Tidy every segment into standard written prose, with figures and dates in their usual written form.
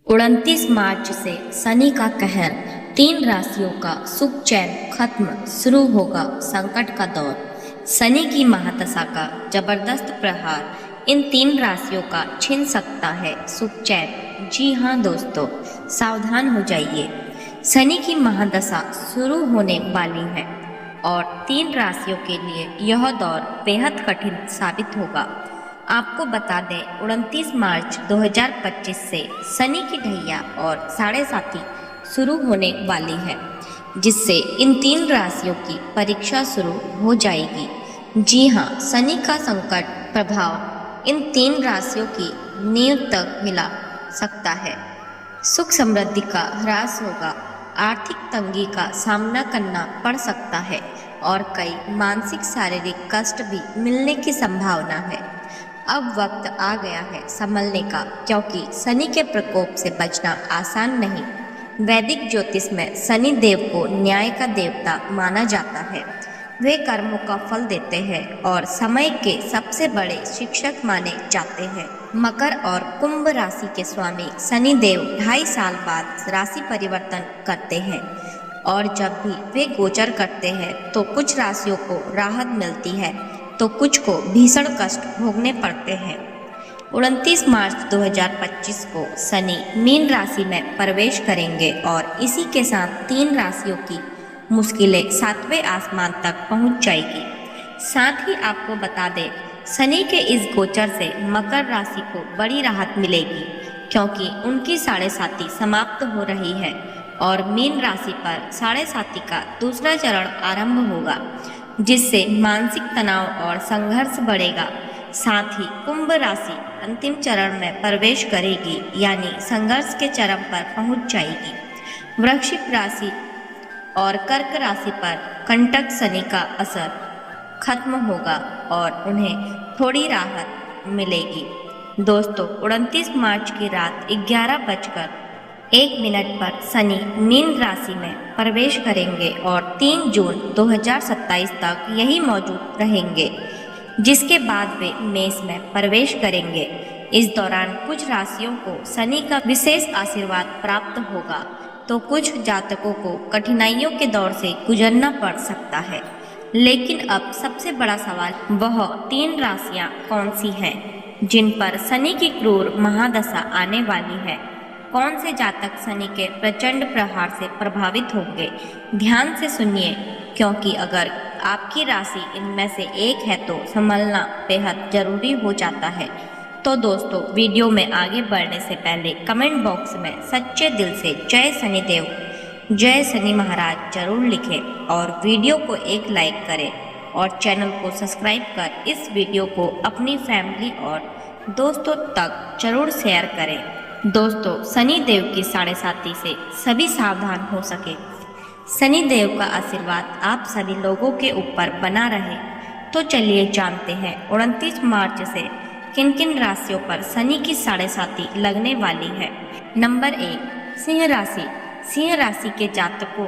29 मार्च से शनि का कहर, 3 राशियों का सुख चैन खत्म, शुरू होगा संकट का दौर। शनि की महादशा का जबरदस्त प्रहार इन 3 राशियों का छीन सकता है सुख चैन। जी हाँ दोस्तों, सावधान हो जाइए। शनि की महादशा शुरू होने वाली है और 3 राशियों के लिए यह दौर बेहद कठिन साबित होगा। आपको बता दें, 29 मार्च 2025 से शनि की ढैया और साढ़े साथी शुरू होने वाली है, जिससे इन 3 राशियों की परीक्षा शुरू हो जाएगी। जी हाँ, शनि का संकट प्रभाव इन 3 राशियों की नींव तक हिला सकता है। सुख समृद्धि का ह्रास होगा, आर्थिक तंगी का सामना करना पड़ सकता है और कई मानसिक शारीरिक कष्ट भी मिलने की संभावना है। अब वक्त आ गया है संभलने का, क्योंकि शनि के प्रकोप से बचना आसान नहीं। वैदिक ज्योतिष में शनि देव को न्याय का देवता माना जाता है। वे कर्मों का फल देते हैं और समय के सबसे बड़े शिक्षक माने जाते हैं। मकर और कुंभ राशि के स्वामी शनि देव 2.5 साल बाद राशि परिवर्तन करते हैं और जब भी वे गोचर करते हैं तो कुछ राशियों को राहत मिलती है तो कुछ को भीषण कष्ट भोगने पड़ते हैं। 29 मार्च 2025 को शनि मीन राशि में प्रवेश करेंगे और इसी के साथ 3 राशियों की मुश्किलें 7वें आसमान तक पहुंच जाएगी। साथ ही आपको बता दें, शनि के इस गोचर से मकर राशि को बड़ी राहत मिलेगी, क्योंकि उनकी साढ़े साथी समाप्त हो रही है और मीन राशि पर साढ़े साथी का दूसरा चरण आरंभ होगा, जिससे मानसिक तनाव और संघर्ष बढ़ेगा। साथ ही कुंभ राशि अंतिम चरण में प्रवेश करेगी, यानी संघर्ष के चरम पर पहुंच जाएगी। वृश्चिक राशि और कर्क राशि पर कंटक शनि का असर खत्म होगा और उन्हें थोड़ी राहत मिलेगी। दोस्तों, 29 मार्च की रात 11:01 पर शनि मीन राशि में प्रवेश करेंगे और 3 जून 2027 तक यही मौजूद रहेंगे, जिसके बाद वे मेष में प्रवेश करेंगे। इस दौरान कुछ राशियों को शनि का विशेष आशीर्वाद प्राप्त होगा, तो कुछ जातकों को कठिनाइयों के दौर से गुजरना पड़ सकता है। लेकिन अब सबसे बड़ा सवाल वह 3 राशियां कौन सी हैं जिन पर शनि की क्रूर महादशा आने वाली है। कौन से जातक शनि के प्रचंड प्रहार से प्रभावित होंगे? ध्यान से सुनिए, क्योंकि अगर आपकी राशि इनमें से एक है तो संभलना बेहद जरूरी हो जाता है। तो दोस्तों, वीडियो में आगे बढ़ने से पहले कमेंट बॉक्स में सच्चे दिल से जय शनिदेव, जय शनि महाराज जरूर लिखें और वीडियो को एक लाइक करें और चैनल को सब्सक्राइब कर इस वीडियो को अपनी फैमिली और दोस्तों तक जरूर शेयर करें। दोस्तों, शनि देव की साढ़े साथी से सभी सावधान हो सके। शनि देव का आशीर्वाद आप सभी लोगों के ऊपर बना रहे। तो चलिए जानते हैं 29 मार्च से किन किन राशियों पर शनि की साढ़े साथी लगने वाली है। नंबर 1, सिंह राशि। सिंह राशि के जातकों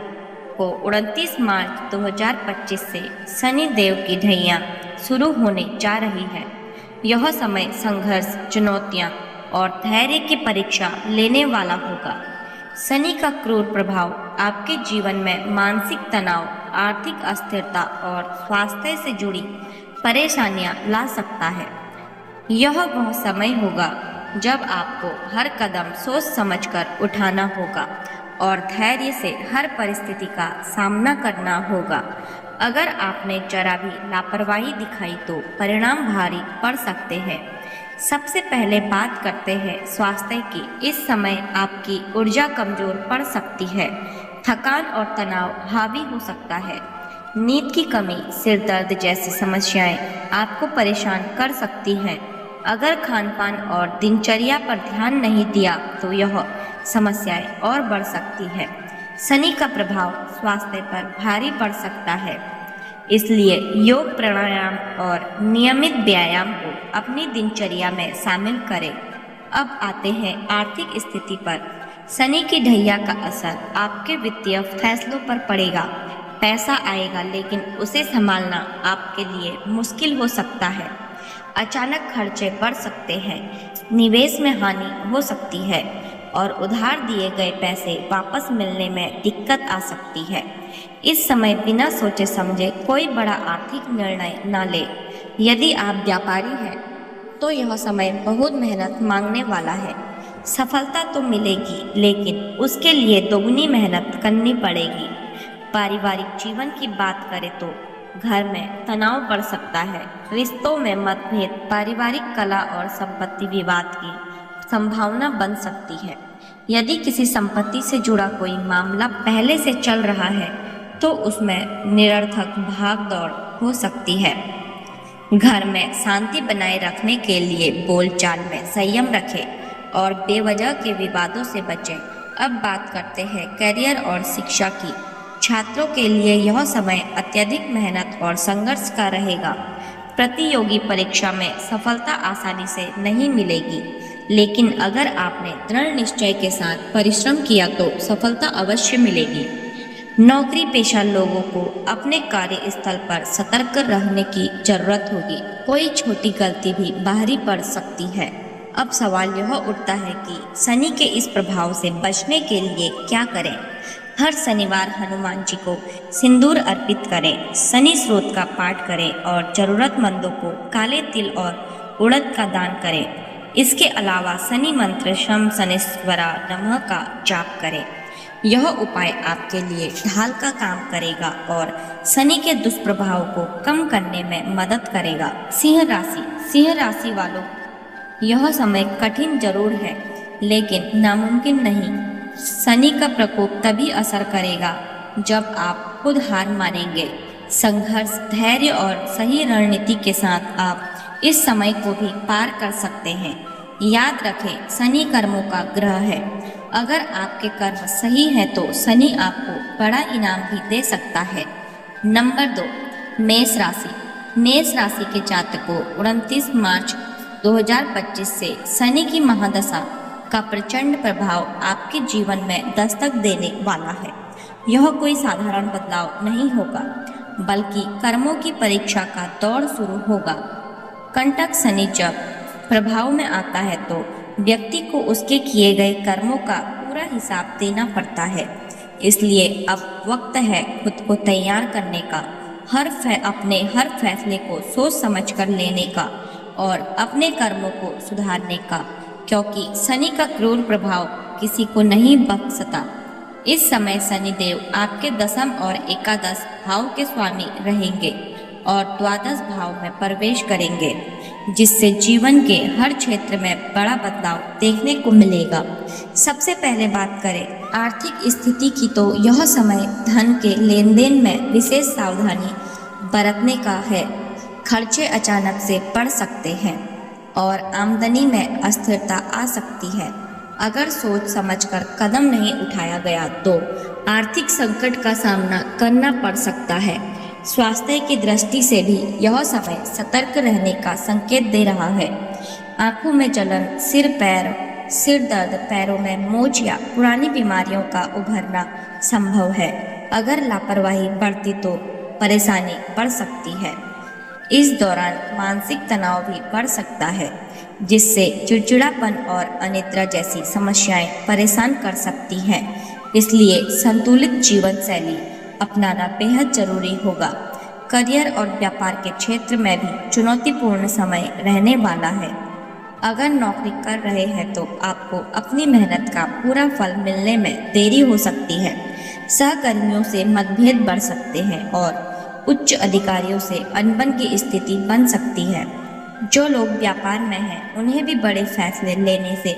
को 29 मार्च 2025 से शनि देव की ढैया शुरू होने जा रही है। यह समय संघर्ष, चुनौतियां और धैर्य की परीक्षा लेने वाला होगा। शनि का क्रूर प्रभाव आपके जीवन में मानसिक तनाव, आर्थिक अस्थिरता और स्वास्थ्य से जुड़ी परेशानियां ला सकता है। यह वह समय होगा जब आपको हर कदम सोच समझकर उठाना होगा और धैर्य से हर परिस्थिति का सामना करना होगा। अगर आपने जरा भी लापरवाही दिखाई तो परिणाम भारी पड़ सकते हैं। सबसे पहले बात करते हैं स्वास्थ्य की। इस समय आपकी ऊर्जा कमजोर पड़ सकती है, थकान और तनाव हावी हो सकता है। नींद की कमी, सिर दर्द जैसी समस्याएं आपको परेशान कर सकती हैं। अगर खानपान और दिनचर्या पर ध्यान नहीं दिया तो यह समस्याएं और बढ़ सकती है। शनि का प्रभाव स्वास्थ्य पर भारी पड़ सकता है, इसलिए योग, प्राणायाम और नियमित व्यायाम को अपनी दिनचर्या में शामिल करें। अब आते हैं आर्थिक स्थिति पर। शनि की ढैया का असर आपके वित्तीय फैसलों पर पड़ेगा। पैसा आएगा, लेकिन उसे संभालना आपके लिए मुश्किल हो सकता है। अचानक खर्चे बढ़ सकते हैं, निवेश में हानि हो सकती है और उधार दिए गए पैसे वापस मिलने में दिक्कत आ सकती है। इस समय बिना सोचे समझे कोई बड़ा आर्थिक निर्णय न ले। यदि आप व्यापारी हैं तो यह समय बहुत मेहनत मांगने वाला है। सफलता तो मिलेगी, लेकिन उसके लिए दोगुनी मेहनत करनी पड़ेगी। पारिवारिक जीवन की बात करें तो घर में तनाव बढ़ सकता है। रिश्तों में मतभेद, पारिवारिक कला और संपत्ति विवाद की संभावना बन सकती है। यदि किसी संपत्ति से जुड़ा कोई मामला पहले से चल रहा है तो उसमें निरर्थक भाग दौड़ हो सकती है। घर में शांति बनाए रखने के लिए बोलचाल में संयम रखें और बेवजह के विवादों से बचें। अब बात करते हैं करियर और शिक्षा की। छात्रों के लिए यह समय अत्यधिक मेहनत और संघर्ष का रहेगा। प्रतियोगी परीक्षा में सफलता आसानी से नहीं मिलेगी, लेकिन अगर आपने दृढ़ निश्चय के साथ परिश्रम किया तो सफलता अवश्य मिलेगी। नौकरी पेशा लोगों को अपने कार्यस्थल पर सतर्क रहने की जरूरत होगी। कोई छोटी गलती भी बाहरी पड़ सकती है। अब सवाल यह उठता है कि शनि के इस प्रभाव से बचने के लिए क्या करें। हर शनिवार हनुमान जी को सिंदूर अर्पित करें, शनि स्रोत का पाठ करें और जरूरतमंदों को काले तिल और उड़द का दान करें। इसके अलावा शनि मंत्र शम शनेश्वरा नमः का जाप करें। यह उपाय आपके लिए ढाल का काम करेगा और शनि के दुष्प्रभाव को कम करने में मदद करेगा। सिंह राशि वालों, यह समय कठिन जरूर है, लेकिन नामुमकिन नहीं। शनि का प्रकोप तभी असर करेगा जब आप खुद हार मानेंगे। संघर्ष, धैर्य और सही रणनीति के साथ आप इस समय को भी पार कर सकते हैं। याद रखें, शनि कर्मों का ग्रह है। अगर आपके कर्म सही हैं तो शनि आपको बड़ा इनाम भी दे सकता है। नंबर 2, मेष राशि। मेष राशि के जातकों 29 मार्च 2025 से शनि की महादशा का प्रचंड प्रभाव आपके जीवन में दस्तक देने वाला है। यह कोई साधारण बदलाव नहीं होगा, बल्कि कर्मों की परीक्षा का दौर शुरू होगा। कंटक शनि जब प्रभाव में आता है तो व्यक्ति को उसके किए गए कर्मों का पूरा हिसाब देना पड़ता है। इसलिए अब वक्त है खुद को तैयार करने का, अपने हर फैसले को सोच समझकर लेने का और अपने कर्मों को सुधारने का, क्योंकि शनि का क्रूर प्रभाव किसी को नहीं बख्शता। इस समय शनिदेव आपके दशम और एकादश भाव के स्वामी रहेंगे और द्वादश भाव में प्रवेश करेंगे, जिससे जीवन के हर क्षेत्र में बड़ा बदलाव देखने को मिलेगा। सबसे पहले बात करें आर्थिक स्थिति की तो यह समय धन के लेन देन में विशेष सावधानी बरतने का है। खर्चे अचानक से बढ़ सकते हैं और आमदनी में अस्थिरता आ सकती है। अगर सोच समझकर कदम नहीं उठाया गया तो आर्थिक संकट का सामना करना पड़ सकता है। स्वास्थ्य की दृष्टि से भी यह समय सतर्क रहने का संकेत दे रहा है। आंखों में जलन, सिर दर्द, पैरों में मोच या पुरानी बीमारियों का उभरना संभव है। अगर लापरवाही बढ़ती तो परेशानी बढ़ सकती है। इस दौरान मानसिक तनाव भी बढ़ सकता है, जिससे चिड़चिड़ापन और अनिद्रा जैसी समस्याएं परेशान कर सकती हैं। इसलिए संतुलित जीवन शैली अपनाना बेहद जरूरी होगा। करियर और व्यापार के क्षेत्र में भी चुनौतीपूर्ण समय रहने वाला है। अगर नौकरी कर रहे हैं तो आपको अपनी मेहनत का पूरा फल मिलने में देरी हो सकती है। सहकर्मियों से मतभेद बढ़ सकते हैं और उच्च अधिकारियों से अनबन की स्थिति बन सकती है। जो लोग व्यापार में हैं उन्हें भी बड़े फैसले लेने से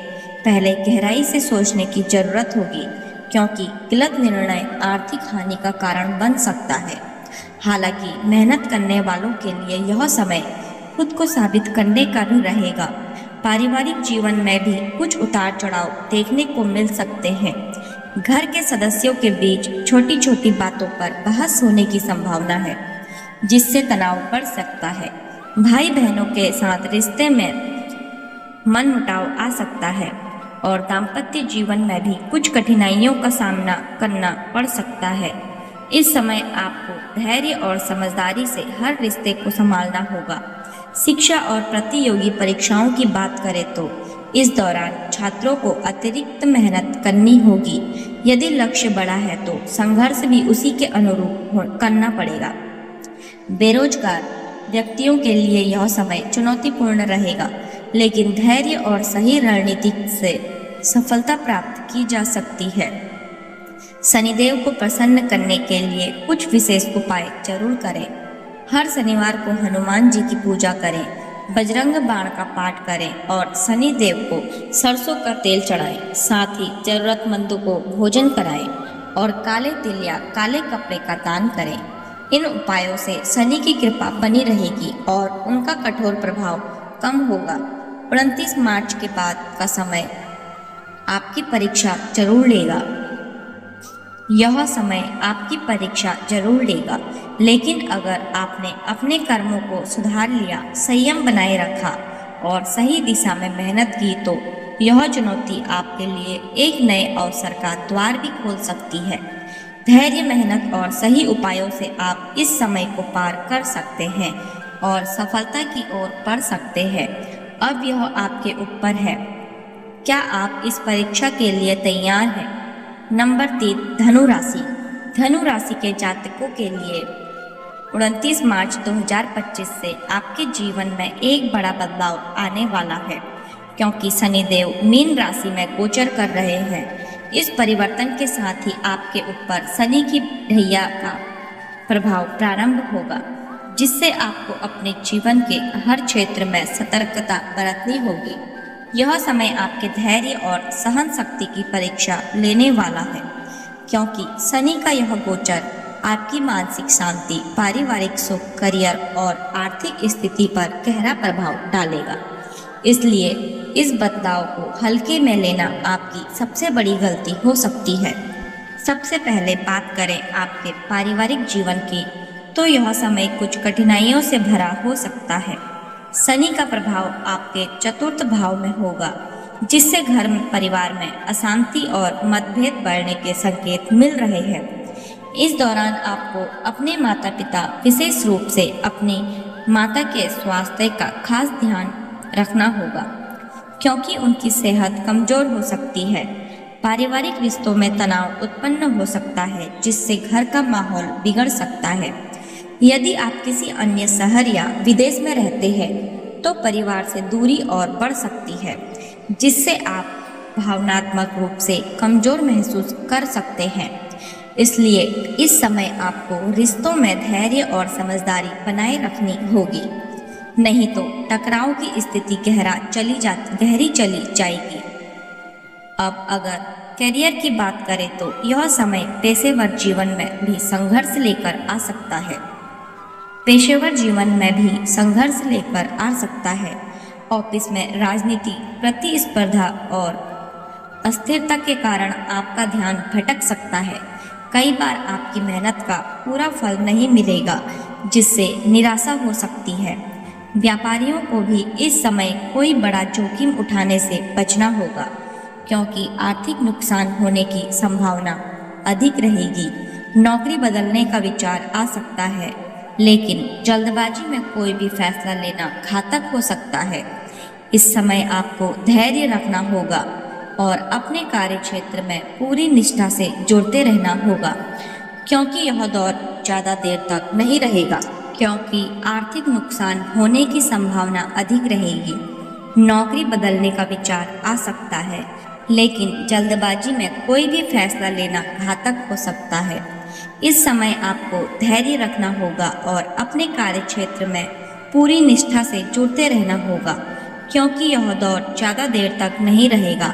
पहले गहराई से सोचने की जरूरत होगी, क्योंकि गलत निर्णय आर्थिक हानि का कारण बन सकता है। हालांकि मेहनत करने वालों के लिए यह समय खुद को साबित करने का भी रहेगा। पारिवारिक जीवन में भी कुछ उतार चढ़ाव देखने को मिल सकते हैं। घर के सदस्यों के बीच छोटी छोटी बातों पर बहस होने की संभावना है, जिससे तनाव बढ़ सकता है। भाई बहनों के साथ रिश्ते में मनमुटाव आ सकता है और दाम्पत्य जीवन में भी कुछ कठिनाइयों का सामना करना पड़ सकता है। इस समय आपको धैर्य और समझदारी से हर रिश्ते को संभालना होगा। शिक्षा और प्रतियोगी परीक्षाओं की बात करें तो इस दौरान छात्रों को अतिरिक्त मेहनत करनी होगी। यदि लक्ष्य बड़ा है तो संघर्ष भी उसी के अनुरूप करना पड़ेगा। बेरोजगार व्यक्तियों के लिए यह समय चुनौतीपूर्ण रहेगा, लेकिन धैर्य और सही रणनीति से सफलता प्राप्त की जा सकती है। शनिदेव को प्रसन्न करने के लिए कुछ विशेष उपाय जरूर करें। हर शनिवार को हनुमान जी की पूजा करें, बजरंग बाण का पाठ करें और शनि देव को सरसों का तेल चढ़ाएं। साथ ही जरूरतमंदों को भोजन कराएं और काले तिल या काले कपड़े का दान करें। इन उपायों से शनि की कृपा बनी रहेगी और उनका कठोर प्रभाव कम होगा। 29 मार्च के बाद का समय आपकी परीक्षा जरूर लेगा। यह समय आपकी परीक्षा जरूर लेगा, लेकिन अगर आपने अपने कर्मों को सुधार लिया, संयम बनाए रखा और सही दिशा में मेहनत की तो यह चुनौती आपके लिए एक नए अवसर का द्वार भी खोल सकती है। धैर्य, मेहनत और सही उपायों से आप इस समय को पार कर सकते हैं और सफलता की ओर बढ़ सकते हैं। अब यह आपके ऊपर है, क्या आप इस परीक्षा के लिए तैयार हैं? नंबर 3, धनु राशि। धनु राशि के जातकों के लिए 29 मार्च 2025 से आपके जीवन में एक बड़ा बदलाव आने वाला है, क्योंकि शनिदेव मीन राशि में गोचर कर रहे हैं। इस परिवर्तन के साथ ही आपके ऊपर शनि की ढैया का प्रभाव प्रारंभ होगा, जिससे आपको अपने जीवन के हर क्षेत्र में सतर्कता बरतनी होगी। यह समय आपके धैर्य और सहन शक्ति की परीक्षा लेने वाला है, क्योंकि शनि का यह गोचर आपकी मानसिक शांति, पारिवारिक सुख, करियर और आर्थिक स्थिति पर गहरा प्रभाव डालेगा। इसलिए इस बदलाव को हल्के में लेना आपकी सबसे बड़ी गलती हो सकती है। सबसे पहले बात करें आपके पारिवारिक जीवन की, तो यह समय कुछ कठिनाइयों से भरा हो सकता है। शनि का प्रभाव आपके चतुर्थ भाव में होगा, जिससे घर में, परिवार में अशांति और मतभेद बढ़ने के संकेत मिल रहे हैं। इस दौरान आपको अपने माता पिता, विशेष रूप से अपनी माता के स्वास्थ्य का खास ध्यान रखना होगा, क्योंकि उनकी सेहत कमजोर हो सकती है। पारिवारिक रिश्तों में तनाव उत्पन्न हो सकता है, जिससे घर का माहौल बिगड़ सकता है। यदि आप किसी अन्य शहर या विदेश में रहते हैं तो परिवार से दूरी और बढ़ सकती है, जिससे आप भावनात्मक रूप से कमजोर महसूस कर सकते हैं। इसलिए इस समय आपको रिश्तों में धैर्य और समझदारी बनाए रखनी होगी, नहीं तो टकराव की स्थिति गहरी चली जाएगी। अब अगर करियर की बात करें तो यह समय पेशेवर जीवन में भी संघर्ष लेकर आ सकता है। पेशेवर जीवन में भी संघर्ष लेकर आ सकता है। ऑफिस में राजनीति, प्रतिस्पर्धा और अस्थिरता के कारण आपका ध्यान भटक सकता है। कई बार आपकी मेहनत का पूरा फल नहीं मिलेगा, जिससे निराशा हो सकती है। व्यापारियों को भी इस समय कोई बड़ा जोखिम उठाने से बचना होगा, क्योंकि आर्थिक नुकसान होने की संभावना अधिक रहेगी। नौकरी बदलने का विचार आ सकता है, लेकिन जल्दबाजी में कोई भी फैसला लेना घातक हो सकता है। इस समय आपको धैर्य रखना होगा और अपने कार्य क्षेत्र में पूरी निष्ठा से जुड़ते रहना होगा, क्योंकि यह दौर ज़्यादा देर तक नहीं रहेगा, क्योंकि आर्थिक नुकसान होने की संभावना अधिक रहेगी। नौकरी बदलने का विचार आ सकता है, लेकिन जल्दबाजी में कोई भी फैसला लेना घातक हो सकता है। इस समय आपको धैर्य रखना होगा और अपने कार्य क्षेत्र में पूरी निष्ठा से जुड़ते रहना होगा, क्योंकि यह दौर ज़्यादा देर तक नहीं रहेगा।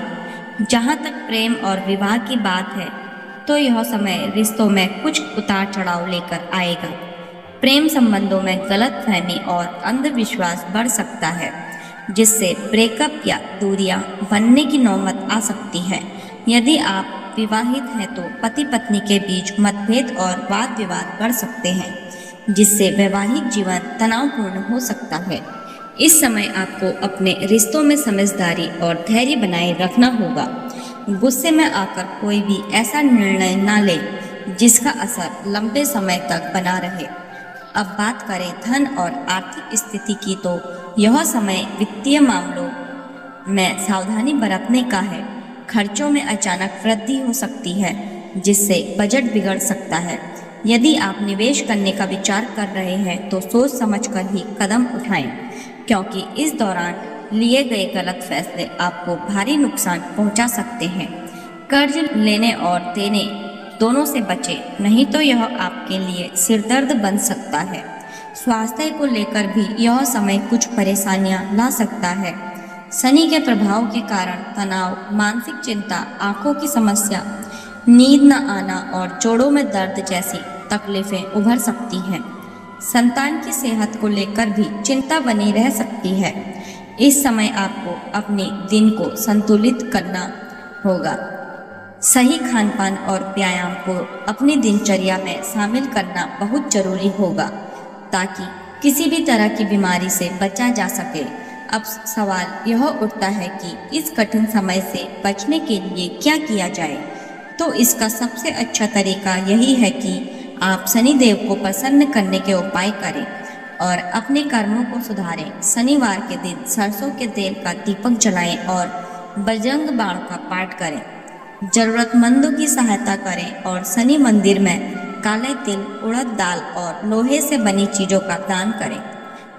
जहाँ तक प्रेम और विवाह की बात है, तो यह समय रिश्तों में कुछ उतार चढ़ाव लेकर आएगा। प्रेम संबंधों में गलतफहमी और अंधविश्वास बढ़ सकता है, जिससे ब्रेकअप या दूरियां बनने की नौबत आ सकती है। यदि आप विवाहित हैं तो पति पत्नी के बीच मतभेद और वाद विवाद बढ़ सकते हैं, जिससे वैवाहिक जीवन तनावपूर्ण हो सकता है। इस समय आपको अपने रिश्तों में समझदारी और धैर्य बनाए रखना होगा। गुस्से में आकर कोई भी ऐसा निर्णय न ले जिसका असर लंबे समय तक बना रहे। अब बात करें धन और आर्थिक स्थिति की, तो यह समय वित्तीय मामलों में सावधानी बरतने का है। खर्चों में अचानक वृद्धि हो सकती है, जिससे बजट बिगड़ सकता है। यदि आप निवेश करने का विचार कर रहे हैं तो सोच समझकर ही कदम उठाएं, क्योंकि इस दौरान लिए गए गलत फैसले आपको भारी नुकसान पहुंचा सकते हैं। कर्ज लेने और देने दोनों से बचें, नहीं तो यह आपके लिए सिरदर्द बन सकता है। स्वास्थ्य को लेकर भी यह समय कुछ परेशानियां ला सकता है। शनि के प्रभाव के कारण तनाव, मानसिक चिंता, आंखों की समस्या, नींद न आना और जोड़ों में दर्द जैसी तकलीफें उभर सकती हैं। संतान की सेहत को लेकर भी चिंता बनी रह सकती है। इस समय आपको अपने दिन को संतुलित करना होगा। सही खानपान और व्यायाम को अपनी दिनचर्या में शामिल करना बहुत जरूरी होगा, ताकि किसी भी तरह की बीमारी से बचा जा सके। अब सवाल यह उठता है कि इस कठिन समय से बचने के लिए क्या किया जाए। तो इसका सबसे अच्छा तरीका यही है कि आप शनिदेव को प्रसन्न करने के उपाय करें और अपने कर्मों को सुधारें। शनिवार के दिन सरसों के तेल का दीपक जलाएं और बजरंग बाण का पाठ करें। जरूरतमंदों की सहायता करें और शनि मंदिर में काले तिल, उड़द दाल और लोहे से बनी चीज़ों का दान करें।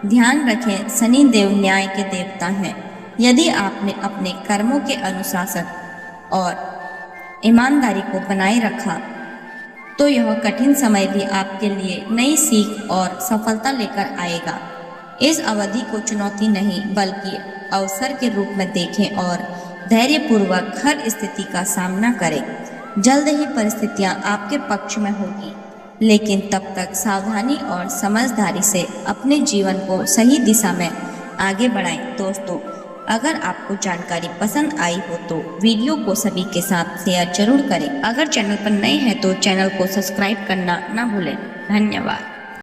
ध्यान रखें, शनि देव न्याय के देवता हैं। यदि आपने अपने कर्मों के अनुशासन और ईमानदारी को बनाए रखा तो यह कठिन समय भी आपके लिए नई सीख और सफलता लेकर आएगा। इस अवधि को चुनौती नहीं बल्कि अवसर के रूप में देखें और धैर्यपूर्वक हर स्थिति का सामना करें। जल्द ही परिस्थितियां आपके पक्ष में होगी, लेकिन तब तक सावधानी और समझदारी से अपने जीवन को सही दिशा में आगे बढ़ाएं। दोस्तों, अगर आपको जानकारी पसंद आई हो तो वीडियो को सभी के साथ शेयर जरूर करें। अगर चैनल पर नए हैं तो चैनल को सब्सक्राइब करना ना भूलें। धन्यवाद।